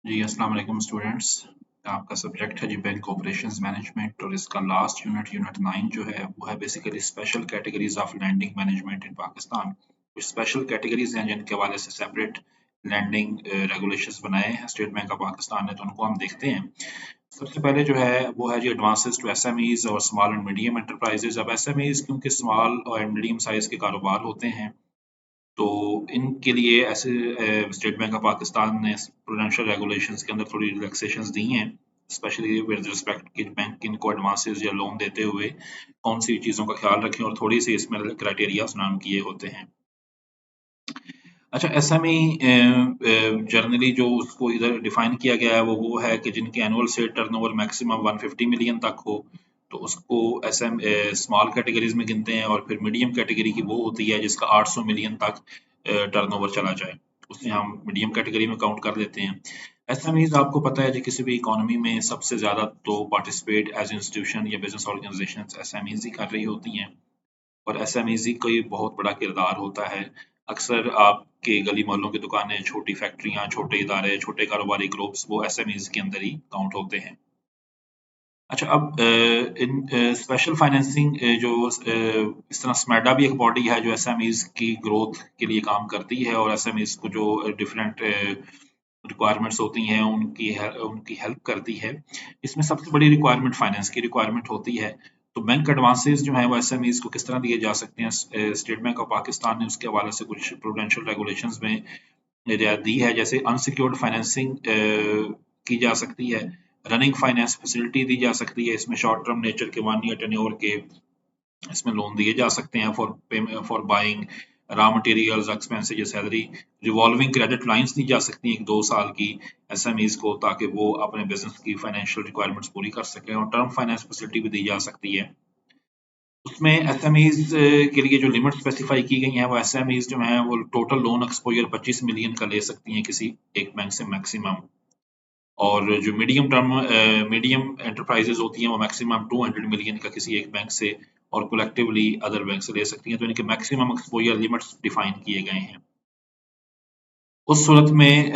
जी, अस्सलाम वालेकुम स्टूडेंट्स। आपका सब्जेक्ट है जी बैंक ऑपरेशंस मैनेजमेंट और इसका लास्ट यूनिट 9 जो है वो है basically special categories of landing management in Pakistan. कुछ स्पेशल कैटेगरीज हैं जिनके हवाले से सेपरेट लैंडिंग रेगुलेशंस बनाए हैं स्टेट बैंक ऑफ पाकिस्तान ने, तो उनको हम देखते हैं। सबसे पहले जो है वो है जी एडवांसेस टू एसएमईज और स्मॉल एंड मीडियम एंटरप्राइजेज। अब एसएमईज क्योंकि स्मॉल और मीडियम साइज के कारोबार होते हैं, तो इनके लिए ऐसे स्टेट बैंक ऑफ पाकिस्तान ने प्रूडेंशियल रेगुलेशंस के अंदर थोड़ी रिलैक्सेशंस दी हैं, स्पेशली विद रिस्पेक्ट कि बैंक इनको एडवांसेस या लोन देते हुए कौन सी चीज़ों का ख्याल रखें, और थोड़ी सी इसमें क्राइटेरिया नाम किए होते हैं। अच्छा, एसएमई जनरली जो उसको इधर डिफाइन किया गया है वो है कि जिनकी annual sale turnover maximum 150 million तक हो, तो उसको एसएम स्मॉल कैटेगरीज में गिनते हैं, और फिर मीडियम कैटेगरी की वो होती है जिसका 800 मिलियन तक टर्नओवर चला जाए, उसे हम मीडियम कैटेगरी में काउंट कर लेते हैं। एसएमईज आपको पता है कि किसी भी इकोनॉमी में सबसे ज्यादा तो पार्टिसिपेट एज इंस्टीट्यूशन या बिजनेस ऑर्गेनाइजेशन एसएमईज ही कर रही होती हैं, और एसएमईज का ये बहुत बड़ा किरदार होता है। अक्सर आपके गली मोहल्लों की दुकानें, छोटी फैक्ट्रियां, छोटे इदारे, छोटे कारोबारी ग्रुप्स वो एसएमईज के अंदर ही काउंट होते हैं। अच्छा, अब इन स्पेशल फाइनेंसिंग जो इस तरह स्मैडा भी एक बॉडी है जो एसएमईज की ग्रोथ के लिए काम करती है, और एसएमईज को जो डिफरेंट रिक्वायरमेंट्स होती हैं उनकी हेल्प करती है। इसमें सबसे बड़ी रिक्वायरमेंट फाइनेंस की रिक्वायरमेंट होती है। तो बैंक एडवांसेस जो है वो एसएमईज को किस तरह दिए जा सकते हैं, स्टेट बैंक ऑफ पाकिस्तान ने उसके हवाले से कुछ प्रूडेंशियल रेगुलेशंस में रियायत दी है। जैसे अनसिक्योर्ड फाइनेंसिंग की जा सकती है, रनिंग फाइनेंस फैसिलिटी दी जा सकती है, इसमें शॉर्ट टर्म नेचर के 1 ईयर टेन्योर के इसमें लोन दिए जा सकते हैं for buying raw materials, expenses, salary. Revolving credit lines दी जा सकती हैं 2 साल की एसएमईज को, ताकि वो अपने बिजनेस की फाइनेंशियल रिक्वायरमेंट्स पूरी कर सकें, और टर्म फाइनेंस फैसिलिटी भी दी जा सकती है। उसमें एसएमईज के लिए जो लिमिट स्पेसिफाई की गई है वो एसएमईज जो है वो टोटल लोन एक्सपोजर 25 मिलियन का ले सकती हैं किसी एक बैंक से मैक्सिमम, और जो मीडियम एंटरप्राइजेज होती हैं वो मैक्सिमम 200 मिलियन का किसी एक बैंक से और कलेक्टिवली अदर बैंक से ले सकती हैं। तो इनके मैक्सिमम एक्सपोजर लिमिट्स डिफाइन किए गए हैं। उस सूरत में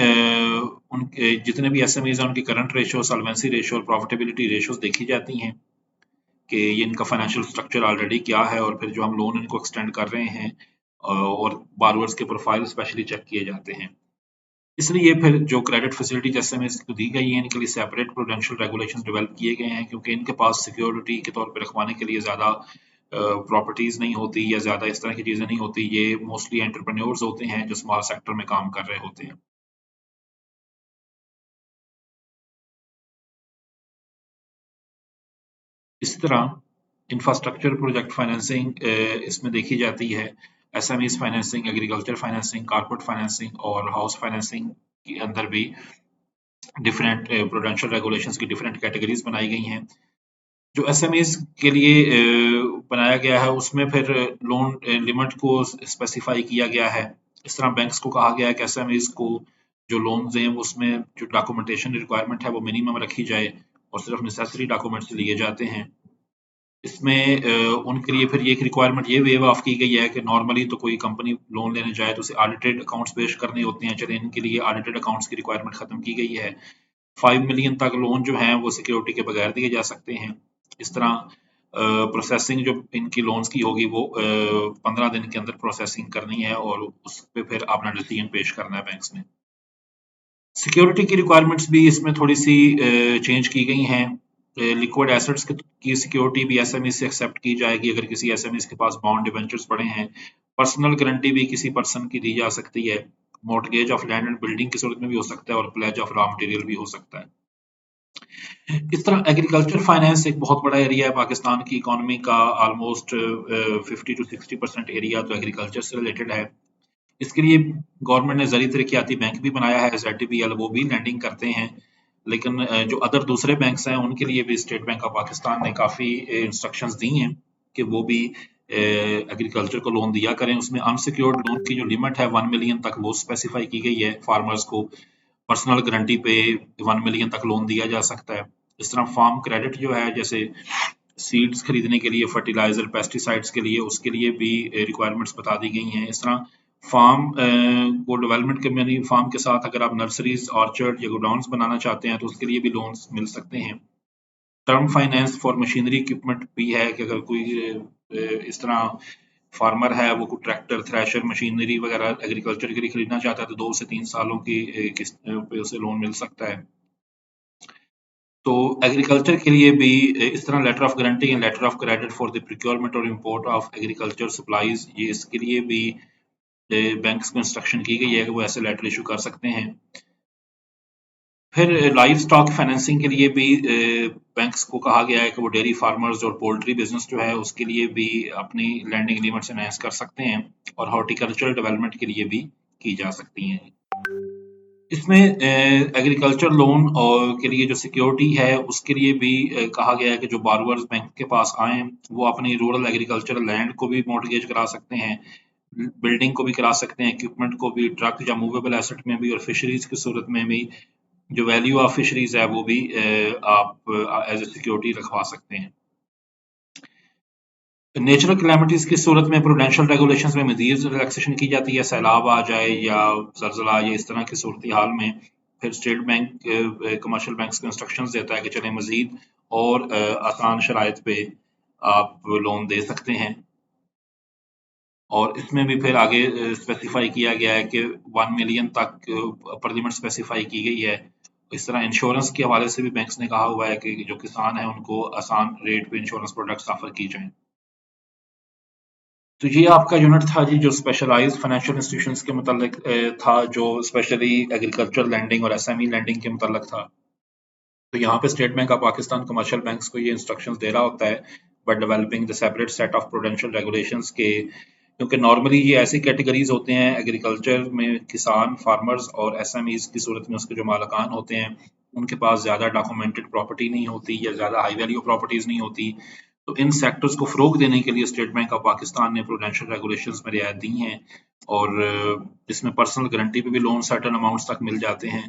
उनके जितने भी एसएमईज हैं उनकी करंट रेशियो, सॉल्वेंसी रेशियो और प्रॉफिटेबिलिटी रेशियोज देखी जाती हैं कि ये इनका फाइनेंशियल स्ट्रक्चर ऑलरेडी क्या है, और फिर जो हम लोन इनको एक्सटेंड कर रहे हैं और बारवर्स के प्रोफाइल स्पेशली चेक किए जाते हैं। इसलिए फिर जो क्रेडिट फैसिलिटी जैसे में इसको दी गई है, इनके लिए सेपरेट प्रूडेंशियल रेगुलेशंस डेवलप किए गए हैं, क्योंकि इनके पास सिक्योरिटी के तौर पे रखवाने के लिए ज़्यादा प्रॉपर्टीज नहीं होती या ज़्यादा इस तरह की चीज़ें नहीं होती। ये मोस्टली एंटरप्रेन्योर्स होते हैं जो स्मॉल सेक्टर में काम कर रहे होते हैं। इसी तरह इंफ्रास्ट्रक्चर प्रोजेक्ट फाइनेंसिंग इसमें देखी जाती है। SMEs financing, agriculture financing, corporate financing और हाउस फाइनेंसिंग के अंदर भी डिफरेंट प्रूडेंशियल रेगुलेशंस की डिफरेंट कैटेगरीज बनाई गई हैं। जो एसएमईज के लिए बनाया गया है उसमें फिर लोन लिमिट को स्पेसिफाई किया गया है। इस तरह बैंक्स को कहा गया है कि एसएमईज को जो लोन्स हैं उसमें जो डॉक्यूमेंटेशन रिक्वायरमेंट है वो मिनिमम रखी जाए, और सिर्फ नेसेसरी डॉक्यूमेंट्स लिए जाते हैं। इसमें उनके लिए फिर ये एक रिक्वायरमेंट ये वेव ऑफ की गई है कि नॉर्मली तो कोई कंपनी लोन लेने जाए तो उसे ऑडिटेड अकाउंट्स पेश करने होते हैं। चलिए, इनके लिए ऑडिटेड अकाउंट्स की रिक्वायरमेंट खत्म की गई है। 5 मिलियन तक लोन जो हैं वो सिक्योरिटी के बगैर दिए जा सकते हैं। इस तरह प्रोसेसिंग जो इनकी लोन्स की होगी वो 15 दिन के अंदर प्रोसेसिंग करनी है, और उस पे फिर अपना डिसीजन पेश करना है बैंक्स ने। सिक्योरिटी की रिक्वायरमेंट्स भी इसमें थोड़ी सी चेंज की गई हैं। लिक्विड एसेट्स की सिक्योरिटी भी एसएमई से एक्सेप्ट की जाएगी अगर किसी एसएमई के पास बॉन्ड डिबेंचर्स पड़े हैं। पर्सनल गारंटी भी किसी पर्सन की दी जा सकती है। Mortgage of land and building की सूरत में भी हो सकता है, और प्लेज ऑफ रॉ मटेरियल भी हो सकता है। इस तरह एग्रीकल्चर फाइनेंस एक बहुत बड़ा एरिया है पाकिस्तान की इकोनॉमी का। ऑलमोस्ट 50 to 60% एरिया तो एग्रीकल्चर से रिलेटेड है। इसके लिए गवर्नमेंट ने ज़रिए तरक्याती बैंक भी बनाया है, ZTPL, वो भी लैंडिंग करते हैं। लेकिन जो अदर दूसरे बैंक्स हैं उनके लिए भी स्टेट बैंक ऑफ पाकिस्तान ने काफ़ी इंस्ट्रक्शंस दी हैं कि वो भी एग्रीकल्चर को लोन दिया करें। उसमें अनसिक्योर्ड लोन की जो लिमिट है 1 मिलियन तक वो स्पेसिफाई की गई है। फार्मर्स को पर्सनल गारंटी पे 1 मिलियन तक लोन दिया जा सकता है। इस तरह फार्म क्रेडिट जो है, जैसे सीड्स खरीदने के लिए, फर्टिलाइजर, पेस्टिसाइड्स के लिए, उसके लिए भी रिक्वायरमेंट्स बता दी गई हैं। इस तरह फार्म को डेवलपमेंट के यानी फार्म के साथ अगर आप नर्सरीज, ऑर्चर्ड या गोडाउन्स बनाना चाहते हैं तो उसके लिए भी लोन्स मिल सकते हैं। Term finance for machinery equipment भी है कि अगर कोई इस तरह फार्मर है, वो कोई ट्रैक्टर, थ्रेशर, मशीनरी वगैरह एग्रीकल्चर के लिए खरीदना चाहता है तो 2 से 3 सालों की किस्त पे उसे लोन मिल सकता है। तो एग्रीकल्चर के लिए भी इस तरह letter of guarantee and letter of credit for the procurement और इंपोर्ट ऑफ एग्रीकल्चर सप्लाईज, ये इसके लिए भी बैंक्स को इंस्ट्रक्शन की गई है कि वो ऐसे लेटर इशू कर सकते हैं। फिर लाइव स्टॉक फाइनेंसिंग के लिए भी बैंक्स को कहा गया है कि वो डेयरी फार्मर्स और पोल्ट्री बिजनेस जो है उसके लिए भी अपनी लैंडिंग लिमिट्स एनहांस कर सकते हैं और हॉर्टिकल्चरल डेवलपमेंट के लिए भी की जा सकती हैं। इसमें एग्रीकल्चर लोन और के लिए जो सिक्योरिटी है उसके लिए भी कहा गया है कि जो बारोअर्स बैंक के पास आए वो अपनी रूरल एग्रीकल्चरल लैंड को भी मॉर्टगेज करा सकते हैं, बिल्डिंग को भी करा सकते हैं, इक्विपमेंट को भी, ट्रक या मूवेबल एसेट में भी, और फिशरीज की सूरत में भी जो वैल्यू ऑफ फिशरीज है वो भी आप एज ए सिक्योरिटी रखवा सकते हैं। नेचुरल कैलेमिटीज की सूरत में प्रूडेंशियल रेगुलेशंस में मजीद रिलैक्सेशन की जाती है। सैलाब आ जाए या जलजला या इस तरह की सूरत हाल में फिर स्टेट बैंक कमर्शियल बैंक्स को इंस्ट्रक्शंस देता है कि चले मजीद और आसान शराइत पे आप लोन दे सकते हैं। और इसमें भी फिर आगे स्पेसिफाई किया गया है कि 1 मिलियन तक अपर लिमिट स्पेसिफाई की गई है। इस तरह इंश्योरेंस के हवाले से भी बैंक्स ने कहा हुआ है कि जो किसान है उनको आसान रेट पे इंश्योरेंस प्रोडक्ट्स ऑफर की जाएं। तो ये आपका यूनिट था जी, जो स्पेशलाइज्ड फाइनेंशियल इंस्टीट्यूशंस के मुतालिक था, जो स्पेशली एग्रीकल्चर लैंडिंग और एसएमई लैंडिंग के मुतालिक था। तो यहाँ पे state bank of Pakistan commercial banks को ये इंस्ट्रक्शंस दे रहा होता है but developing the separate set of prudential regulations के, क्योंकि नॉर्मली ये ऐसी कैटेगरीज होते हैं एग्रीकल्चर में, किसान फार्मर्स और एसएमईज की सूरत में उसके जो मालकान होते हैं उनके पास ज़्यादा डॉक्यूमेंटेड प्रॉपर्टी नहीं होती या ज़्यादा हाई वैल्यू प्रॉपर्टीज नहीं होती। तो इन सेक्टर्स को फ़रोग देने के लिए स्टेट बैंक ऑफ पाकिस्तान ने प्रूडेंशियल रेगुलेशंस में रियायत दी हैं और इसमें पर्सनल गारंटी पे भी लोन सर्टेन अमाउंट्स तक मिल जाते हैं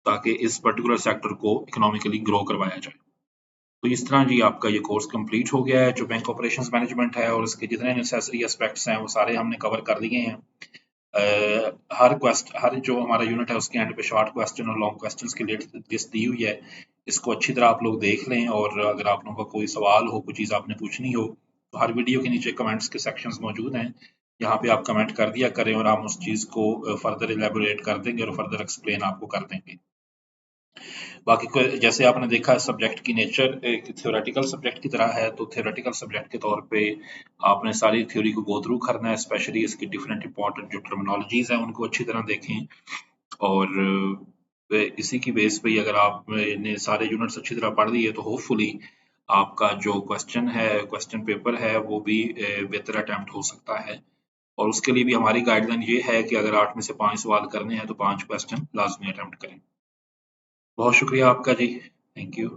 ताकि इस पर्टिकुलर सेक्टर को इकोनॉमिकली ग्रो करवाया जाए। तो इस तरह जी आपका ये कोर्स कंप्लीट हो गया है जो बैंक ऑपरेशंस मैनेजमेंट है, और इसके जितने नेसेसरी एस्पेक्ट्स हैं वो सारे हमने कवर कर लिए हैं। हर जो हमारा यूनिट है उसके एंड पे शॉर्ट क्वेश्चन और लॉन्ग क्वेश्चंस की लिस्ट दी हुई है। इसको अच्छी तरह आप लोग देख लें, और अगर आप लोगों का कोई सवाल हो, कोई चीज़ आपने पूछनी हो, तो हर वीडियो के नीचे कमेंट्स के सेक्शंस मौजूद हैं। यहाँ पे आप कमेंट कर दिया करें और हम उस चीज़ को फर्दर इलेबोरेट कर देंगे और फर्दर एक्सप्लेन आपको कर देंगे। बाकी जैसे आपने देखा सब्जेक्ट की नेचर एक थ्योरेटिकल सब्जेक्ट की तरह है, तो थ्योरेटिकल सब्जेक्ट के तौर पे आपने सारी थ्योरी को गो थ्रू करना है, स्पेशली इसकी डिफरेंट इंपॉर्टेंट जो टर्मिनोलॉजीज हैं उनको अच्छी तरह देखें, और इसी की बेस पे अगर आपने सारे यूनिट्स अच्छी तरह पढ़ लिए तो होपफुली आपका जो क्वेश्चन पेपर है वो भी बेहतर अटेम्प्ट हो सकता है। और उसके लिए भी हमारी गाइडलाइन ये है कि अगर 8 में से 5 सवाल करने हैं तो 5 क्वेश्चन लाजमी अटेम्प्ट करें। बहुत शुक्रिया आपका जी, थैंक यू।